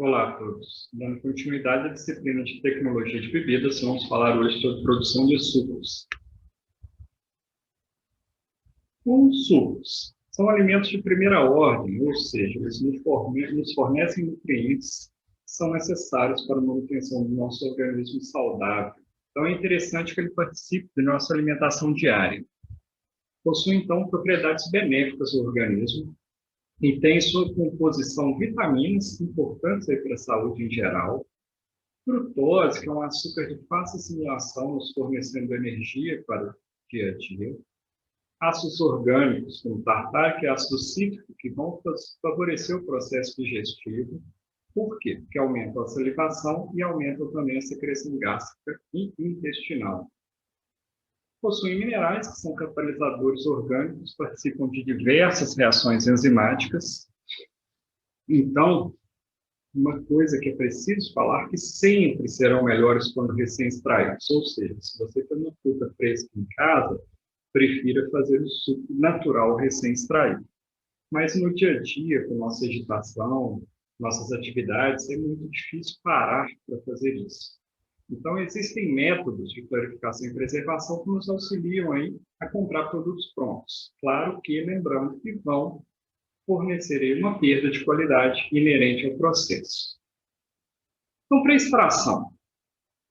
Olá a todos. Dando continuidade à disciplina de tecnologia de bebidas, vamos falar hoje sobre produção de sucos. Os sucos são alimentos de primeira ordem, ou seja, eles nos fornecem nutrientes que são necessários para a manutenção do nosso organismo saudável. Então, é interessante que ele participe da nossa alimentação diária. Possui, então, propriedades benéficas ao organismo e tem em sua composição vitaminas importantes para a saúde em geral, frutose, que é um açúcar de fácil assimilação, nos fornecendo energia para o dia a dia, ácidos orgânicos, como tartárico e ácido cítrico, que vão favorecer o processo digestivo. Por quê? Porque aumentam a salivação e aumentam também a secreção gástrica e intestinal. Possuem minerais, que são catalisadores orgânicos, participam de diversas reações enzimáticas. Então, uma coisa que é preciso falar, que sempre serão melhores quando recém-extraídos. Ou seja, se você tem uma fruta fresca em casa, prefira fazer o suco natural recém-extraído. Mas no dia a dia, com nossa agitação, nossas atividades, é muito difícil parar para fazer isso. Então, existem métodos de clarificação e preservação que nos auxiliam aí a comprar produtos prontos. Claro que, lembrando que vão fornecer aí uma perda de qualidade inerente ao processo. Então, para extração,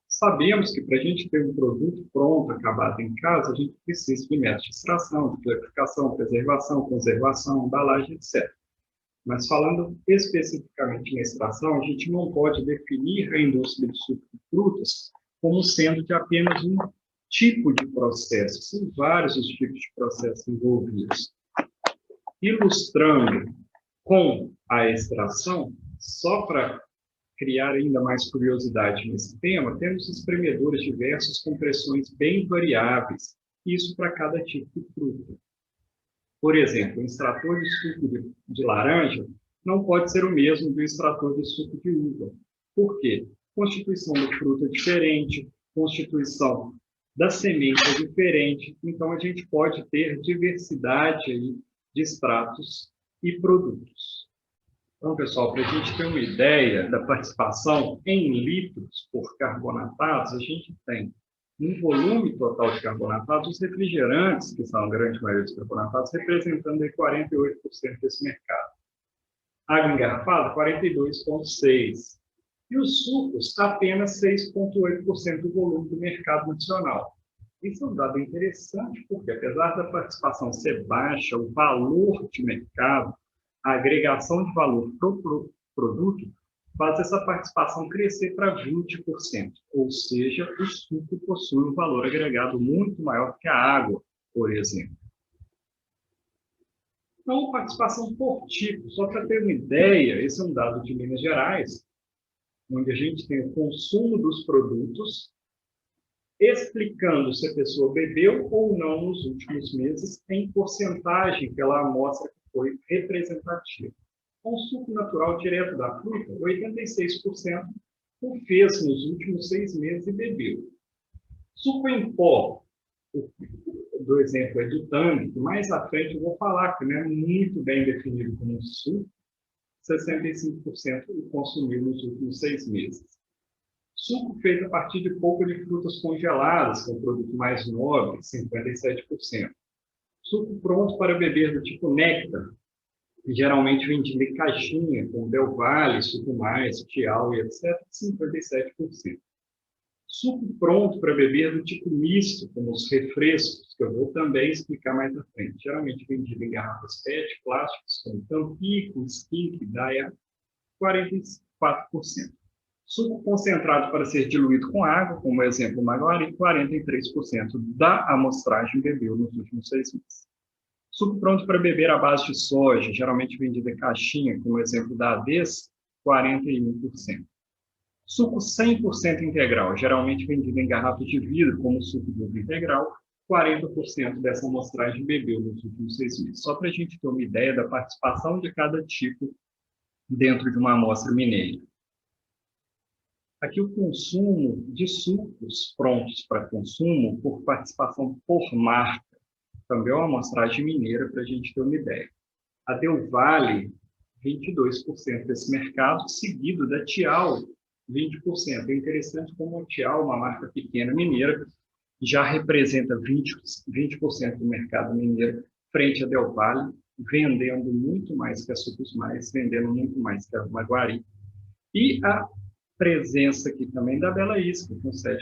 sabemos que para a gente ter um produto pronto, acabado em casa, a gente precisa de métodos de extração, de clarificação, preservação, conservação, embalagem, etc. Mas falando especificamente na extração, a gente não pode definir a indústria de suco de frutas como sendo de apenas um tipo de processo. São vários os tipos de processos envolvidos. Ilustrando com a extração, só para criar ainda mais curiosidade nesse tema, temos espremedores diversos com pressões bem variáveis, isso para cada tipo de fruta. Por exemplo, o extrator de suco de laranja não pode ser o mesmo do extrator de suco de uva. Por quê? Constituição da fruta é diferente, constituição da semente é diferente, então a gente pode ter diversidade aí de extratos e produtos. Então, pessoal, para a gente ter uma ideia da participação em litros por carbonatados, a gente tem no volume total de carbonatados, os refrigerantes, que são a grande maioria dos carbonatados, representando aí 48% desse mercado. Água engarrafada, 42,6%. E os sucos, apenas 6,8% do volume do mercado nacional. Isso é um dado interessante, porque apesar da participação ser baixa, o valor de mercado, a agregação de valor para o produto, faz essa participação crescer para 20%. Ou seja, o suco possui um valor agregado muito maior que a água, por exemplo. Então, participação por tipo, só para ter uma ideia, esse é um dado de Minas Gerais, onde a gente tem o consumo dos produtos, explicando se a pessoa bebeu ou não nos últimos meses, em porcentagem pela amostra que foi representativa. Com suco natural direto da fruta, 86% o fez nos últimos 6 meses e bebeu. Suco em pó, do exemplo é do Tang, que mais à frente eu vou falar, que não é muito bem definido como suco, 65% o consumiu nos últimos 6 meses. Suco feito a partir de polpa de frutas congeladas, que é um produto mais nobre, 57%. Suco pronto para beber do tipo néctar, que geralmente vendido em caixinha, como Del Valle, Suco Mais, Tial e etc., 57%. Suco pronto para beber do tipo misto, como os refrescos, que eu vou também explicar mais à frente. Geralmente vendido em garrafas PET, plásticos, como Tampico, Skink, Daya, 44%. Suco concentrado para ser diluído com água, como exemplo Maguari, 43% da amostragem bebeu nos últimos 6 meses. Suco pronto para beber à base de soja, geralmente vendido em caixinha, como exemplo da Ades, 41%. Suco 100% integral, geralmente vendido em garrafa de vidro, como suco de uva integral, 40% dessa amostragem bebeu nos últimos 6 meses. Só para a gente ter uma ideia da participação de cada tipo dentro de uma amostra mineira. Aqui o consumo de sucos prontos para consumo por participação por marca. Também é uma amostragem mineira para a gente ter uma ideia. A Del Valle 22% desse mercado, seguido da Tial, 20%. É interessante como a Tial, uma marca pequena mineira, já representa 20% do mercado mineiro frente à Del Valle, vendendo muito mais que a Sucos Mais, vendendo muito mais que a Maguari. E a presença aqui também da Bela Isca, com 7%.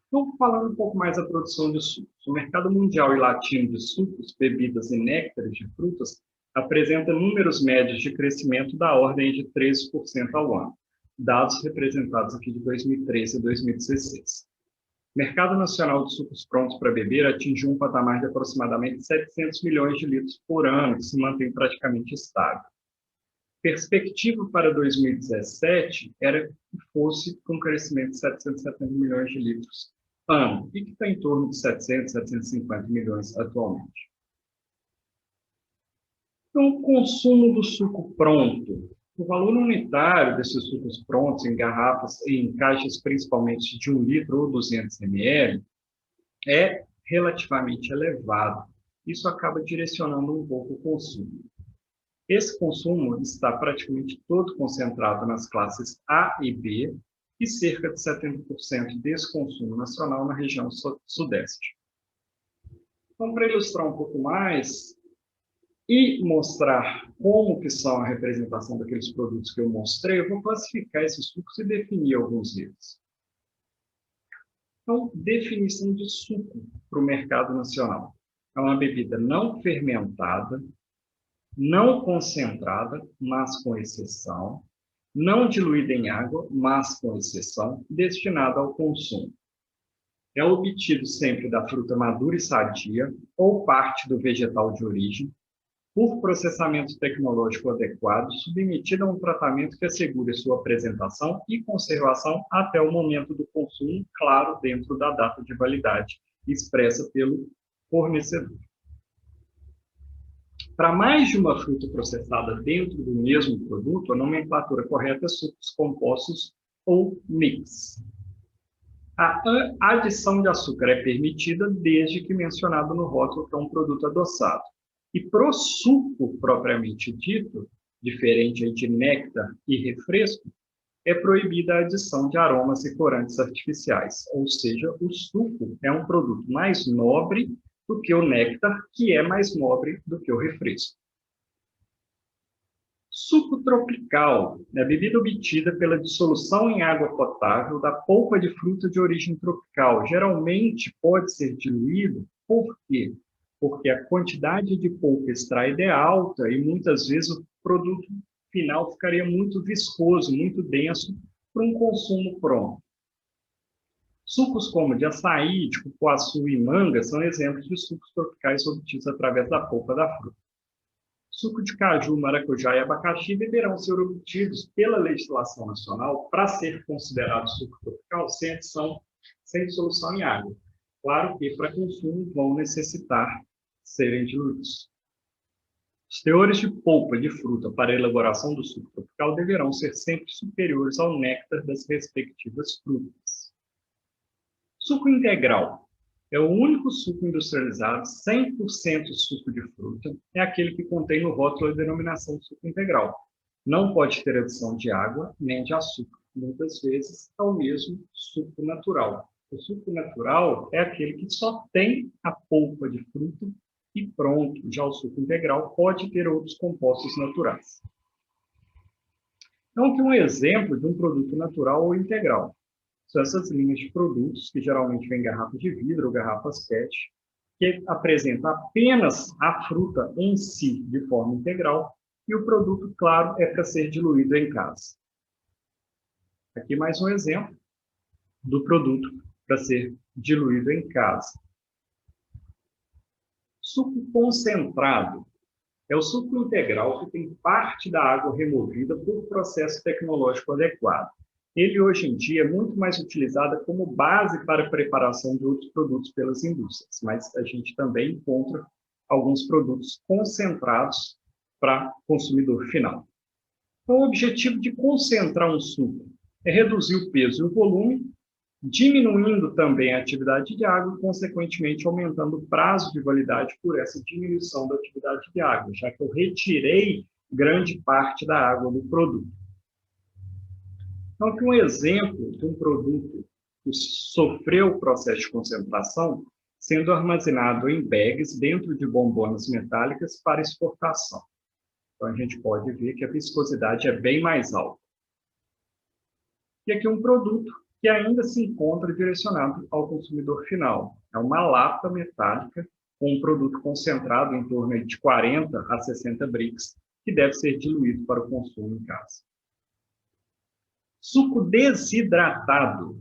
Então, falando um pouco mais da produção de sucos. O mercado mundial e latino de sucos, bebidas e néctares de frutas apresenta números médios de crescimento da ordem de 13% ao ano, dados representados aqui de 2013 a 2016. O mercado nacional de sucos prontos para beber atingiu um patamar de aproximadamente 700 milhões de litros por ano, que se mantém praticamente estável. Perspectiva para 2017 era que fosse com um crescimento de 770 milhões de litros ano, e que está em torno de 700, 750 milhões atualmente. Então, o consumo do suco pronto. O valor unitário desses sucos prontos em garrafas e em caixas, principalmente de 1 litro ou 200 ml, é relativamente elevado. Isso acaba direcionando um pouco o consumo. Esse consumo está praticamente todo concentrado nas classes A e B, e cerca de 70% desse consumo nacional na região sudeste. Então, para ilustrar um pouco mais e mostrar como que são a representação daqueles produtos que eu mostrei, eu vou classificar esses sucos e definir alguns deles. Então, definição de suco para o mercado nacional. É uma bebida não fermentada, não concentrada, mas com exceção, não diluída em água, mas com exceção, destinada ao consumo. É obtido sempre da fruta madura e sadia, ou parte do vegetal de origem, por processamento tecnológico adequado, submetido a um tratamento que assegure sua apresentação e conservação até o momento do consumo, claro, dentro da data de validade expressa pelo fornecedor. Para mais de uma fruta processada dentro do mesmo produto, a nomenclatura correta é sucos compostos ou mix. A adição de açúcar é permitida desde que mencionado no rótulo que é um produto adoçado. E para o suco propriamente dito, diferente de néctar e refresco, é proibida a adição de aromas e corantes artificiais. Ou seja, o suco é um produto mais nobre do que o néctar, que é mais nobre do que o refresco. Suco tropical é a bebida obtida pela dissolução em água potável da polpa de fruta de origem tropical. Geralmente pode ser diluído, por quê? Porque a quantidade de polpa extraída é alta e muitas vezes o produto final ficaria muito viscoso, muito denso para um consumo pronto. Sucos como de açaí, de cupuaçu e manga são exemplos de sucos tropicais obtidos através da polpa da fruta. Suco de caju, maracujá e abacaxi deverão ser obtidos pela legislação nacional para ser considerado suco tropical sem adição, sem dissolução em água. Claro que para consumo vão necessitar serem diluídos. Os teores de polpa de fruta para a elaboração do suco tropical deverão ser sempre superiores ao néctar das respectivas frutas. Suco integral é o único suco industrializado 100% suco de fruta, é aquele que contém no rótulo a denominação suco integral. Não pode ter adição de água nem de açúcar. Muitas vezes é o mesmo suco natural. O suco natural é aquele que só tem a polpa de fruta e pronto. Já o suco integral pode ter outros compostos naturais. Então, aqui um exemplo de um produto natural ou integral. São essas linhas de produtos, que geralmente vêm em garrafas de vidro ou garrafas PET, que apresentam apenas a fruta em si de forma integral, e o produto, claro, é para ser diluído em casa. Aqui mais um exemplo do produto para ser diluído em casa. Suco concentrado é o suco integral que tem parte da água removida por processo tecnológico adequado. Ele, hoje em dia, é muito mais utilizado como base para a preparação de outros produtos pelas indústrias, mas a gente também encontra alguns produtos concentrados para consumidor final. Então, o objetivo de concentrar um suco é reduzir o peso e o volume, diminuindo também a atividade de água e, consequentemente, aumentando o prazo de validade por essa diminuição da atividade de água, já que eu retirei grande parte da água do produto. Então, aqui um exemplo de um produto que sofreu o processo de concentração, sendo armazenado em bags dentro de bombonas metálicas para exportação. Então, a gente pode ver que a viscosidade é bem mais alta. E aqui um produto que ainda se encontra direcionado ao consumidor final. É uma lata metálica com um produto concentrado em torno de 40 a 60 brix, que deve ser diluído para o consumo em casa. Suco desidratado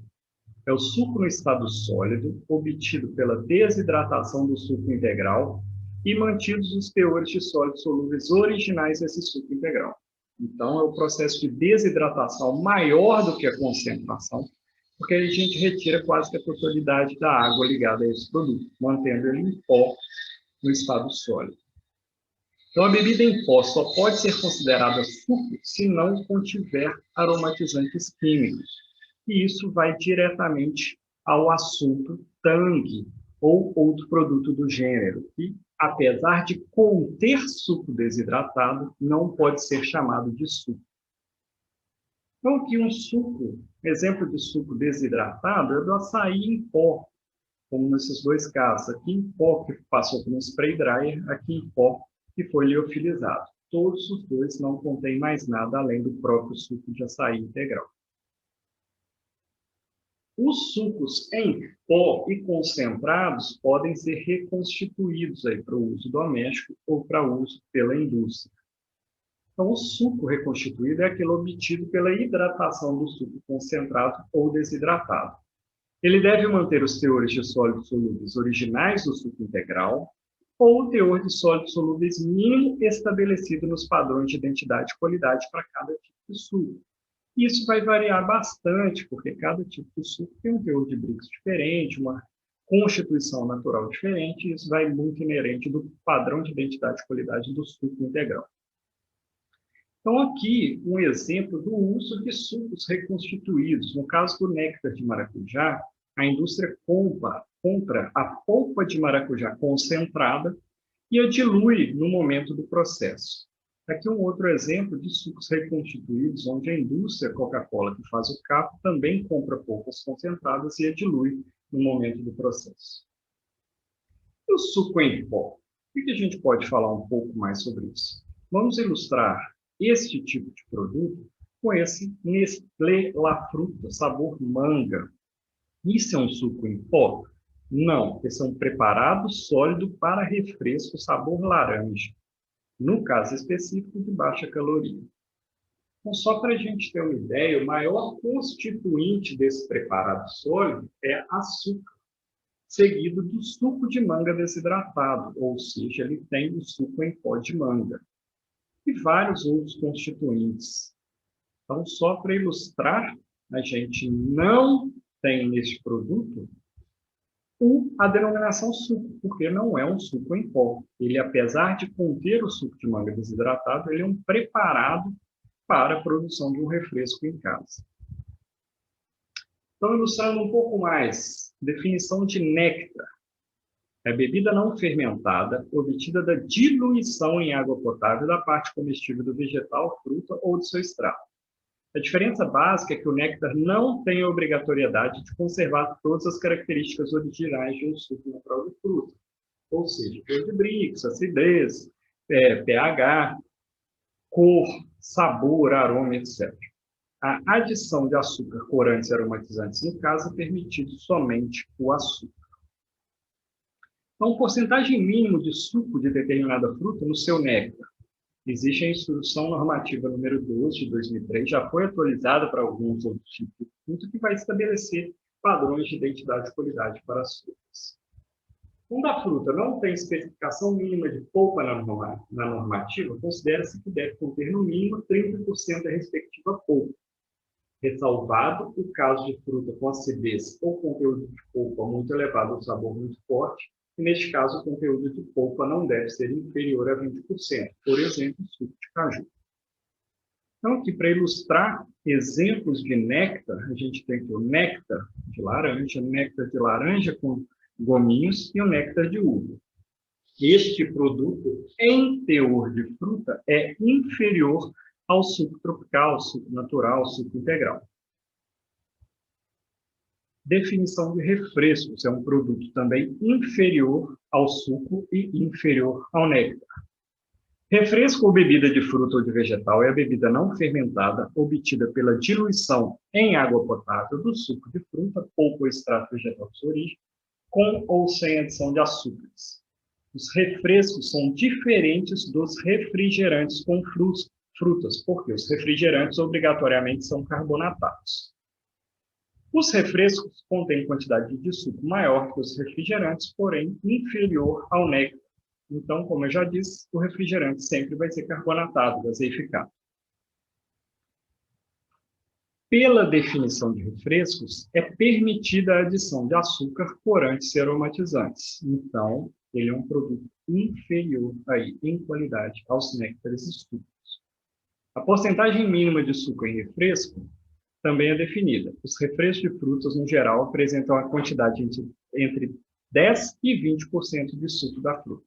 é o suco no estado sólido, obtido pela desidratação do suco integral e mantidos os teores de sólidos solúveis originais desse suco integral. Então, é o processo de desidratação maior do que a concentração, porque a gente retira quase que a totalidade da água ligada a esse produto, mantendo ele em pó no estado sólido. Então, a bebida em pó só pode ser considerada suco se não contiver aromatizantes químicos. E isso vai diretamente ao assunto tangue ou outro produto do gênero, que, apesar de conter suco desidratado, não pode ser chamado de suco. Então, aqui um exemplo de suco desidratado é do açaí em pó, como nesses dois casos. Aqui em pó, que passou por um spray dryer, aqui em pó, que foi liofilizado. Todos os dois não contêm mais nada além do próprio suco de açaí integral. Os sucos em pó e concentrados podem ser reconstituídos para o uso doméstico ou para uso pela indústria. Então, o suco reconstituído é aquele obtido pela hidratação do suco concentrado ou desidratado. Ele deve manter os teores de sólidos solúveis originais do suco integral ou o teor de sólidos solúveis mínimo estabelecido nos padrões de identidade e qualidade para cada tipo de suco. Isso vai variar bastante, porque cada tipo de suco tem um teor de Brix diferente, uma constituição natural diferente, e isso vai muito inerente do padrão de identidade e qualidade do suco integral. Então, aqui, um exemplo do uso de sucos reconstituídos. No caso do néctar de maracujá, a indústria compra a polpa de maracujá concentrada e a dilui no momento do processo. Aqui um outro exemplo de sucos reconstituídos, onde a indústria Coca-Cola, que faz o capo, também compra polpas concentradas e a dilui no momento do processo. E o suco em pó? O que a gente pode falar um pouco mais sobre isso? Vamos ilustrar este tipo de produto com esse Nestlé La Fruta, sabor manga. Isso é um suco em pó? Não, esse é um preparado sólido para refresco sabor laranja. No caso específico, de baixa caloria. Então, só para a gente ter uma ideia, o maior constituinte desse preparado sólido é açúcar, seguido do suco de manga desidratado, ou seja, ele tem o suco em pó de manga. E vários outros constituintes. Então, só para ilustrar, a gente não tem neste produto a denominação suco, porque não é um suco em pó. Ele, apesar de conter o suco de manga desidratado, ele é um preparado para a produção de um refresco em casa. Então, ilustrando um pouco mais, definição de néctar. É bebida não fermentada, obtida da diluição em água potável da parte comestível do vegetal, fruta ou do seu extrato. A diferença básica é que o néctar não tem a obrigatoriedade de conservar todas as características originais de um suco natural de fruta, ou seja, teor de Brix, acidez, pH, cor, sabor, aroma, etc. A adição de açúcar, corantes e aromatizantes, no caso, é permitido somente o açúcar. Então, porcentagem mínima de suco de determinada fruta no seu néctar. Existe a Instrução Normativa número 12 de 2003, já foi atualizada para alguns outros tipos de fruta, que vai estabelecer padrões de identidade e qualidade para as frutas. Quando a fruta não tem especificação mínima de polpa na normativa, considera-se que deve conter no mínimo 30% da respectiva polpa. Ressalvado o caso de fruta com acidez ou conteúdo de polpa muito elevado ou sabor muito forte, e neste caso o conteúdo de polpa não deve ser inferior a 20%, por exemplo, suco de caju. Então, aqui para ilustrar Exemplos de néctar, a gente tem aqui o néctar de laranja com gominhos e o néctar de uva. Este produto, em teor de fruta, é inferior ao suco tropical, suco natural, suco integral. Definição de refrescos, é um produto também inferior ao suco e inferior ao néctar. Refresco ou bebida de fruta ou de vegetal é a bebida não fermentada obtida pela diluição em água potável do suco de fruta ou com extrato vegetal de sua origem, com ou sem adição de açúcares. Os refrescos são diferentes dos refrigerantes com frutas, porque os refrigerantes obrigatoriamente são carbonatados. Os refrescos contêm quantidade de suco maior que os refrigerantes, porém inferior ao néctar. Então, como eu já disse, o refrigerante sempre vai ser carbonatado, gaseificado. Pela definição de refrescos, é permitida a adição de açúcar, corantes e aromatizantes. Então, ele é um produto inferior aí, em qualidade aos néctares e sucos. A porcentagem mínima de suco em refresco também é definida. Os refrescos de frutas, no geral, apresentam a quantidade entre 10% e 20% de suco da fruta.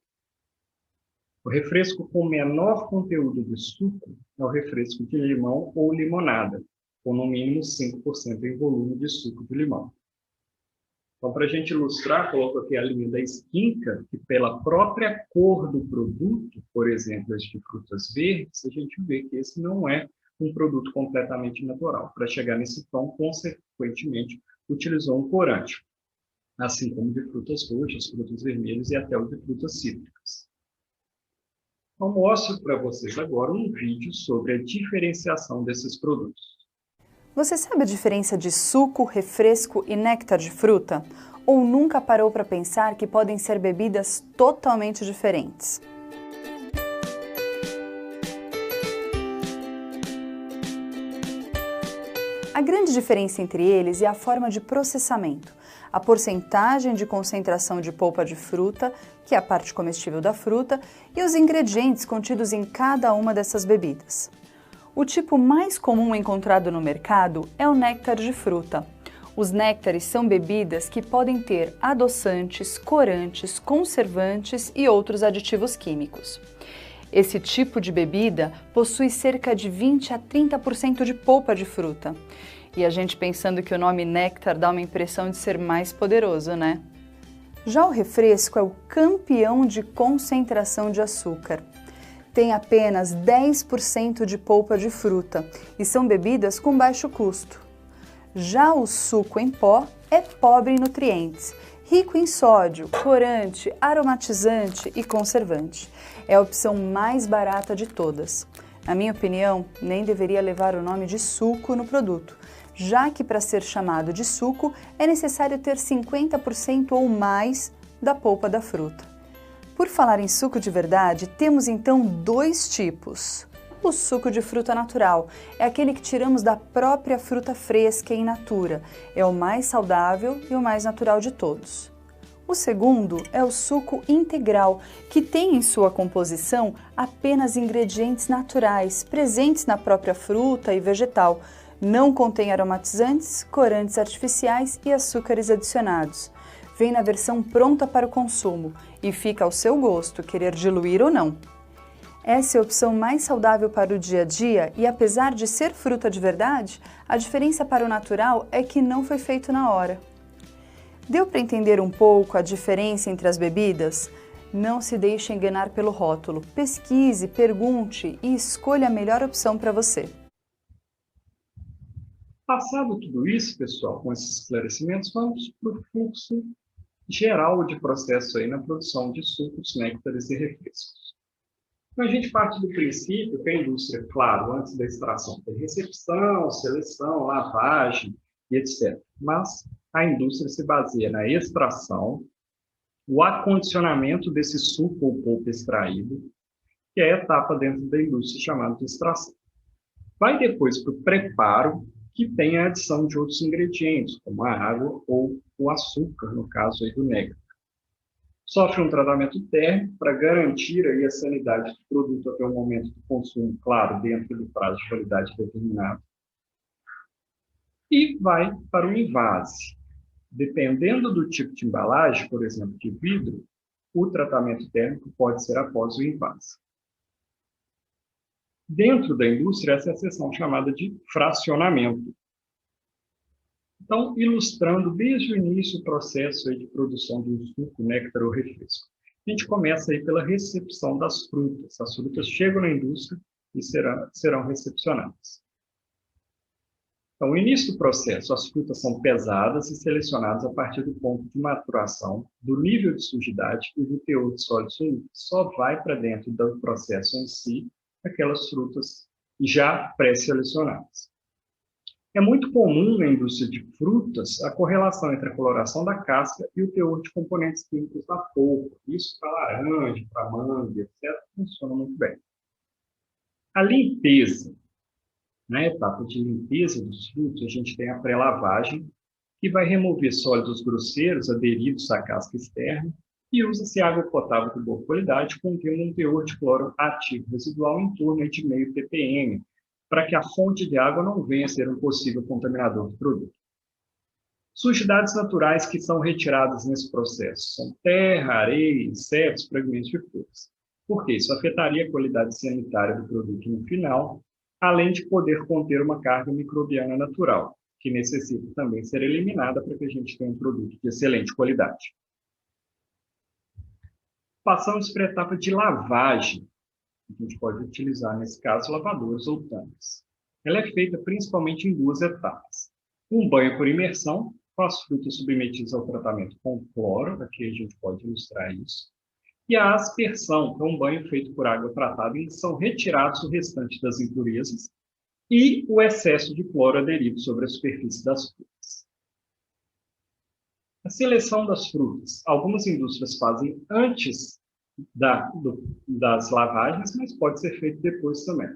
O refresco com menor conteúdo de suco é o refresco de limão ou limonada, com no mínimo 5% em volume de suco de limão. Então, para a gente ilustrar, coloco aqui a linha da Esquinca, que pela própria cor do produto, por exemplo, as de frutas verdes, a gente vê que esse não é um produto completamente natural. Para chegar nesse tom, consequentemente, utilizou um corante, assim como de frutas roxas, frutas vermelhas e até o de frutas cítricas. Então, mostro para vocês agora um vídeo sobre a diferenciação desses produtos. Você sabe a diferença de suco, refresco e néctar de fruta? Ou nunca parou para pensar que podem ser bebidas totalmente diferentes? A grande diferença entre eles é a forma de processamento, a porcentagem de concentração de polpa de fruta, que é a parte comestível da fruta, e os ingredientes contidos em cada uma dessas bebidas. O tipo mais comum encontrado no mercado é o néctar de fruta. Os néctares são bebidas que podem ter adoçantes, corantes, conservantes e outros aditivos químicos. Esse tipo de bebida possui cerca de 20 a 30% de polpa de fruta. E a gente pensando que o nome néctar dá uma impressão de ser mais poderoso, né? Já o refresco é o campeão de concentração de açúcar. Tem apenas 10% de polpa de fruta e são bebidas com baixo custo. Já o suco em pó é pobre em nutrientes, rico em sódio, corante, aromatizante e conservante. É a opção mais barata de todas. Na minha opinião, nem deveria levar o nome de suco no produto, já que para ser chamado de suco é necessário ter 50% ou mais da polpa da fruta. Por falar em suco de verdade, temos então dois tipos. O suco de fruta natural é aquele que tiramos da própria fruta fresca e in natura. É o mais saudável e o mais natural de todos. O segundo é o suco integral, que tem em sua composição apenas ingredientes naturais, presentes na própria fruta e vegetal. Não contém aromatizantes, corantes artificiais e açúcares adicionados. Vem na versão pronta para o consumo e fica ao seu gosto querer diluir ou não. Essa é a opção mais saudável para o dia a dia e, apesar de ser fruta de verdade, a diferença para o natural é que não foi feito na hora. Deu para entender um pouco a diferença entre as bebidas? Não se deixe enganar pelo rótulo. Pesquise, pergunte e escolha a melhor opção para você. Passado tudo isso, pessoal, com esses esclarecimentos, vamos para o fluxo geral de processo aí na produção de sucos, néctares e refrescos. Então, a gente parte do princípio que a indústria, claro, antes da extração, tem recepção, seleção, lavagem e etc. Mas a indústria se baseia na extração, o acondicionamento desse suco ou polpa extraído, que é a etapa dentro da indústria chamada de extração. Vai depois para o preparo, que tem a adição de outros ingredientes, como a água ou o açúcar, no caso aí do néctar. Sofre um tratamento térmico para garantir aí a sanidade do produto até o momento do consumo, claro, dentro do prazo de validade determinado. e vai para o invase. Dependendo do tipo de embalagem, por exemplo, de vidro, o tratamento térmico pode ser após o invase. Dentro da indústria, essa é a seção chamada de fracionamento. Então, ilustrando desde o início o processo de produção de um suco, néctar ou refresco. A gente começa aí pela recepção das frutas. As frutas chegam na indústria e serão recepcionadas. Então, no início do processo, as frutas são pesadas e selecionadas a partir do ponto de maturação, do nível de sujidade e do teor de sólido solúvel. Só vai para dentro do processo em si aquelas frutas já pré-selecionadas. É muito comum na indústria de frutas a correlação entre a coloração da casca e o teor de componentes químicos da polpa. Isso para laranja, para manga, etc., funciona muito bem. A limpeza. Na etapa de limpeza dos frutos, a gente tem a pré-lavagem, que vai remover sólidos grosseiros aderidos à casca externa, e usa-se água potável de boa qualidade, contendo um teor de cloro ativo residual em torno de 0,5 ppm, para que a fonte de água não venha a ser um possível contaminador do produto. Sujidades naturais que são retiradas nesse processo são terra, areia, insetos, fragmentos de frutas. Por quê? Isso afetaria a qualidade sanitária do produto no final, além de poder conter uma carga microbiana natural, que necessita também ser eliminada para que a gente tenha um produto de excelente qualidade. Passamos para a etapa de lavagem. A gente pode utilizar, nesse caso, lavadores ou tanques. Ela é feita principalmente em duas etapas. Um banho por imersão, com as frutas submetidas ao tratamento com cloro, aqui a gente pode ilustrar isso. E a aspersão, que é um banho feito por água tratada, em que são retirados o restante das impurezas e o excesso de cloro aderido sobre a superfície das frutas. A seleção das frutas. Algumas indústrias fazem antes das lavagens, mas pode ser feito depois também.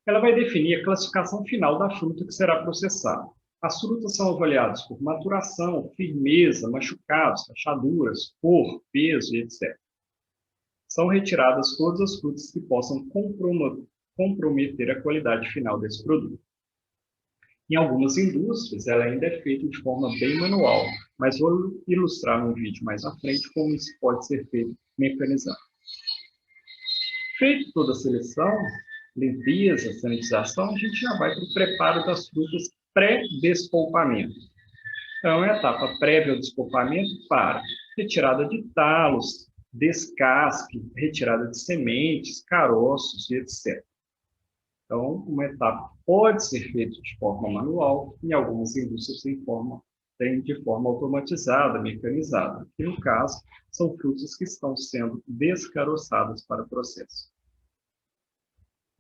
Ela vai definir a classificação final da fruta que será processada. As frutas são avaliadas por maturação, firmeza, machucados, rachaduras, cor, peso, etc. São retiradas todas as frutas que possam comprometer a qualidade final desse produto. Em algumas indústrias, ela ainda é feita de forma bem manual, mas vou ilustrar num vídeo mais à frente como isso pode ser feito mecanizado. Feito toda a seleção, limpeza, sanitização, a gente já vai para o preparo das frutas pré-despolpamento. Então, é a etapa prévia ao despolpamento para retirada de talos, descasque, retirada de sementes, caroços e etc. Então, uma etapa pode ser feita de forma manual, em algumas indústrias tem de forma automatizada, mecanizada, que no caso são frutas que estão sendo descaroçadas para o processo.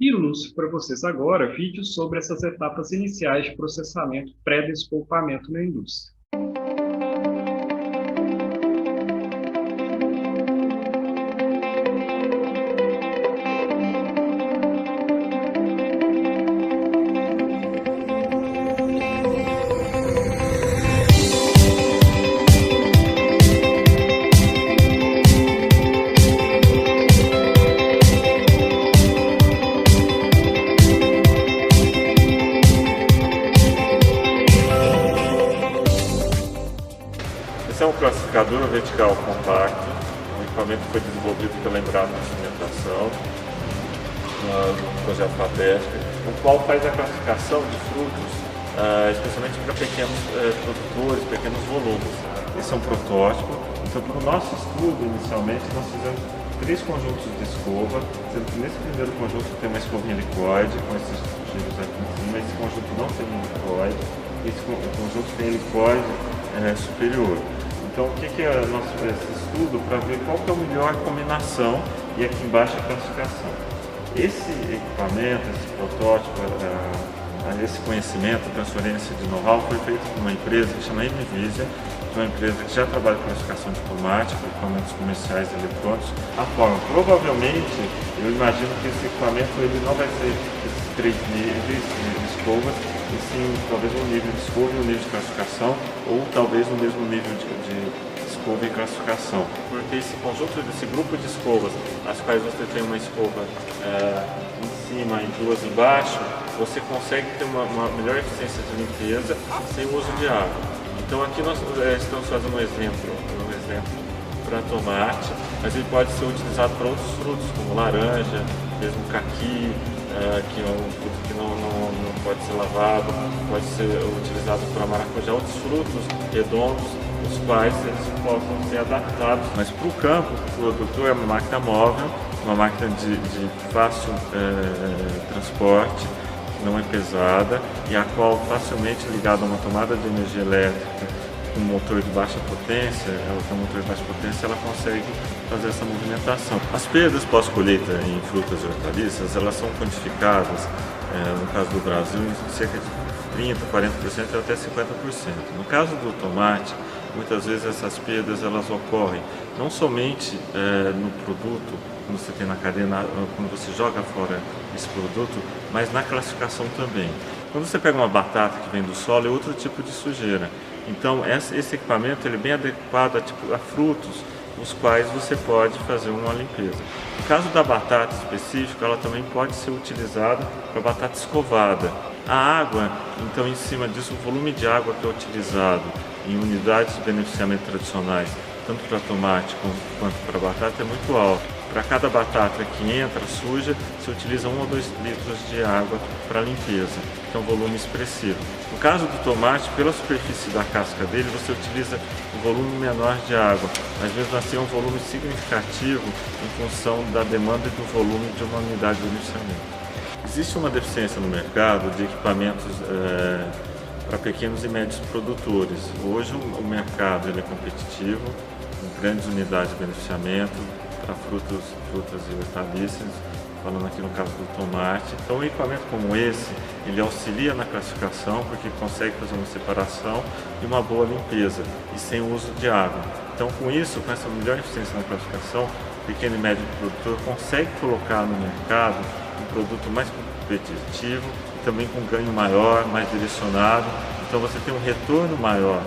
Ilustro para vocês agora vídeos sobre essas etapas iniciais de processamento pré-despolpamento na indústria. Esse é um classificador vertical compacto, um equipamento que foi desenvolvido pela Embrapa Instrumentação, no projeto FAPESP, o qual faz a classificação de frutos, especialmente para pequenos produtores, pequenos volumes. Esse é um protótipo, então para o nosso estudo, inicialmente, nós fizemos 3 conjuntos de escova, sendo que nesse primeiro conjunto tem uma escovinha helicoide, com esses giros aqui em cima, esse conjunto não tem helicoide, esse conjunto tem helicoide superior. Então, o que é esse estudo? Para ver qual que é a melhor combinação, e aqui embaixo a classificação. Esse equipamento, esse protótipo, esse conhecimento, a transferência de know-how foi feito por uma empresa que chama MVisia, que é uma empresa que já trabalha com classificação diplomática, equipamentos comerciais e eletrônicos. A forma, provavelmente, eu imagino que esse equipamento ele não vai ser esses 3 níveis de escovas, e sim, talvez um nível de escova e um nível de classificação, ou talvez o mesmo nível de escova e classificação. Porque esse grupo de escovas, as quais você tem uma escova em cima e 2 embaixo, você consegue ter uma melhor eficiência de limpeza sem o uso de água. Então aqui nós estamos fazendo um exemplo para tomate, mas ele pode ser utilizado para outros frutos, como laranja, mesmo caqui, que é um fruto que não pode ser lavado, pode ser utilizado para maracujá, outros frutos redondos, os quais eles possam ser adaptados. Mas para o campo, o produtor é uma máquina móvel, uma máquina de fácil transporte, que não é pesada e a qual facilmente ligada a uma tomada de energia elétrica com um motor de baixa potência, ela consegue fazer essa movimentação. As perdas pós-colheita em frutas e hortaliças, elas são quantificadas, no caso do Brasil, em cerca de 30%, 40% até 50%. No caso do tomate, muitas vezes essas perdas elas ocorrem não somente no produto, quando você tem na cadeia, quando você joga fora esse produto, mas na classificação também. Quando você pega uma batata que vem do solo, é outro tipo de sujeira. Então esse equipamento ele é bem adequado a frutos, os quais você pode fazer uma limpeza. No caso da batata específica, ela também pode ser utilizada para batata escovada. A água, então em cima disso, o volume de água que é utilizado em unidades de beneficiamento tradicionais, tanto para tomate quanto para batata, é muito alto. Para cada batata que entra suja, se utiliza 1 ou 2 litros de água para limpeza, que é um volume expressivo. No caso do tomate, pela superfície da casca dele, você utiliza um volume menor de água, mas mesmo assim é um volume significativo em função da demanda e do volume de uma unidade de beneficiamento. Existe uma deficiência no mercado de equipamentos para pequenos e médios produtores. Hoje o mercado ele é competitivo, com grandes unidades de beneficiamento, para frutas e hortaliças, falando aqui no caso do tomate. Então um equipamento como esse, ele auxilia na classificação porque consegue fazer uma separação e uma boa limpeza e sem o uso de água. Então com isso, com essa melhor eficiência na classificação, o pequeno e médio produtor consegue colocar no mercado um produto mais competitivo, também com ganho maior, mais direcionado. Então você tem um retorno maior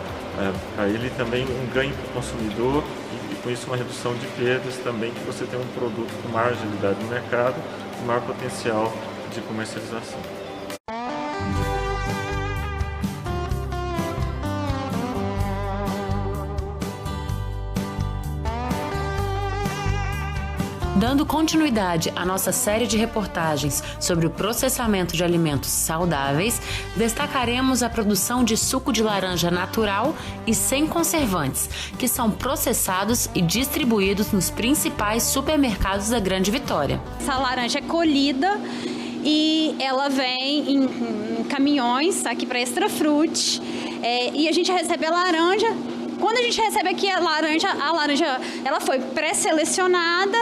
para ele, também um ganho para o consumidor e com isso uma redução de perdas também, que você tem um produto com maior agilidade no mercado e maior potencial de comercialização. Dando continuidade à nossa série de reportagens sobre o processamento de alimentos saudáveis, destacaremos a produção de suco de laranja natural e sem conservantes, que são processados e distribuídos nos principais supermercados da Grande Vitória. Essa laranja é colhida e ela vem em caminhões aqui para Extrafruti, e a gente recebe a laranja. Quando a gente recebe aqui a laranja ela foi pré-selecionada,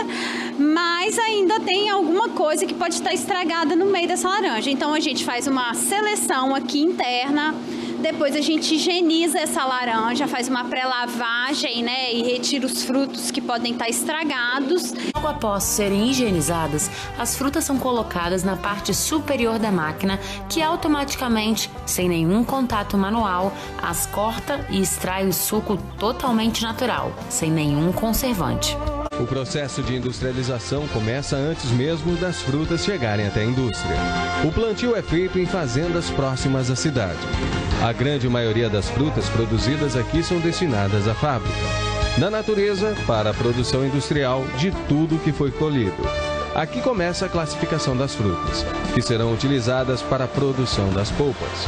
mas ainda tem alguma coisa que pode estar estragada no meio dessa laranja. Então a gente faz uma seleção aqui interna, depois a gente higieniza essa laranja, faz uma pré-lavagem, e retira os frutos que podem estar estragados. Logo após serem higienizadas, as frutas são colocadas na parte superior da máquina, que automaticamente, sem nenhum contato manual, as corta e extrai o suco totalmente natural, sem nenhum conservante. O processo de industrialização começa antes mesmo das frutas chegarem até a indústria. O plantio é feito em fazendas próximas à cidade. A grande maioria das frutas produzidas aqui são destinadas à fábrica. Na natureza, para a produção industrial de tudo que foi colhido. Aqui começa a classificação das frutas, que serão utilizadas para a produção das polpas.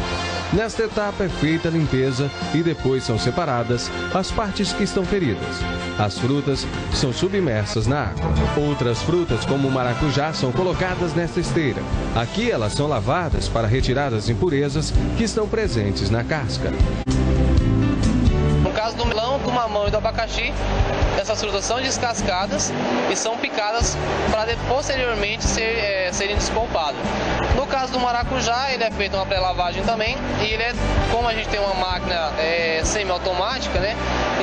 Nesta etapa é feita a limpeza e depois são separadas as partes que estão feridas. As frutas são submersas na água. Outras frutas, como o maracujá, são colocadas nesta esteira. Aqui elas são lavadas para retirar as impurezas que estão presentes na casca. No caso do melão, do mamão e do abacaxi, essas frutas são descascadas e são picadas para posteriormente serem despolpadas. No caso do maracujá, ele é feito uma pré-lavagem também e ele como a gente tem uma máquina semi-automática,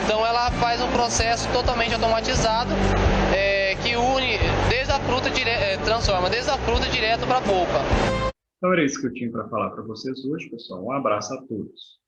então ela faz um processo totalmente automatizado que une desde a fruta, transforma desde a fruta direto para a polpa. Então era isso que eu tinha para falar para vocês hoje, pessoal. Um abraço a todos.